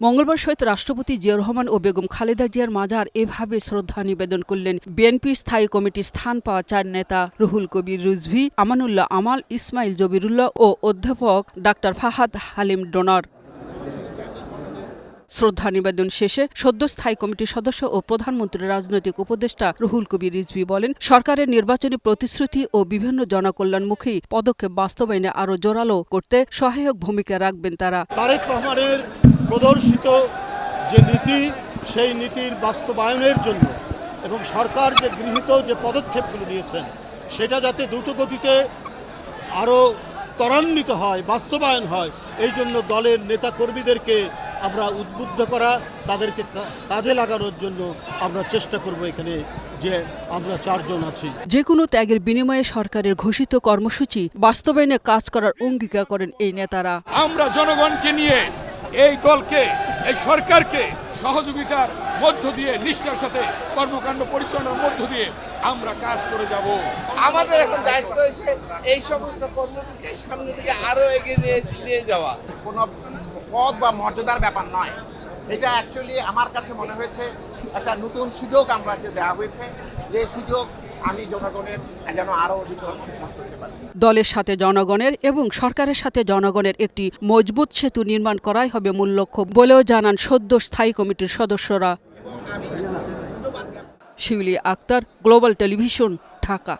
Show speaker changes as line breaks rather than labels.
মঙ্গলবার শহীদ রাষ্ট্রপতি জিয়াউর রহমান ও বেগম খালেদা জিয়ার মাজার এভাবে শ্রদ্ধা নিবেদন করলেন বিএনপির স্থায়ী কমিটির স্থান পাওয়া 4 নেতা রুহুল কবির রিজভী, আমানুল্লাহ আমাল, ইসমাইল জবিরুল্লাহ ও অধ্যাপক ডাক্তার ফাহাদ হালিম ডোনার। শ্রদ্ধা নিবেদন শেষে সদ্য স্থায়ী কমিটির সদস্য ও প্রধানমন্ত্রীর রাজনৈতিক উপদেষ্টা রুহুল কবির রিজভী বলেন, সরকারের নির্বাচনী প্রতিশ্রুতি ও বিভিন্ন জনকল্যাণমুখী পদক্ষেপ বাস্তবায়নে আরও জোরালো করতে সহায়ক ভূমিকা রাখবেন তারা।
তারেক রহমানের প্রদর্শিত যে নীতি, সেই নীতির বাস্তবায়নের জন্য এবং সরকার যে গৃহীত যে পদক্ষেপগুলো নিয়েছেন সেটা যাতে দ্রুতগতিতে আরও ত্বরান্বিত হয়, বাস্তবায়ন হয়, এই জন্য দলের নেতাকর্মীদেরকে আমরা উদ্বুদ্ধ করা, তাদেরকে কাজে লাগানোর জন্য আমরা চেষ্টা করব। এখানে যে আমরা 4 জন আছি,
যে কোনো ত্যাগের বিনিময়ে সরকারের ঘোষিত কর্মসূচি বাস্তবায়নে কাজ করার অঙ্গীকার করেন এই নেতারা।
আমরা জনগণকে নিয়ে এই দলকে, এই সরকারকে সহযোগিতার মধ্য দিয়ে, নিষ্ঠার সাথে কর্মকাণ্ড পরিচালনার মধ্য দিয়ে আমরা কাজ করে যাব।
আমাদের এখন দায়িত্ব হয়েছে এই সমস্ত কর্মসূচিকে সামনে দিকে আরো এগিয়ে নিয়ে যাওয়া।
কোনো পদ বা মর্যাদার ব্যাপার নয়, এটা অ্যাকচুয়ালি আমার কাছে মনে হয়েছে একটা নতুন সুযোগ আমরা যে দেওয়া হয়েছে, যে সুযোগ আমি জনগণের যেন আরো অধিক খিদমত করতে পারি।
দলের সাথে জনগণের এবং সরকারের সাথে জনগণের একটি মজবুত সেতু নির্মাণ করাই হবে মূল লক্ষ্য বলেও জানান সদ্য স্থায়ী কমিটির সদস্যরা। শিউলি আক্তার, গ্লোবাল টেলিভিশন, ঢাকা।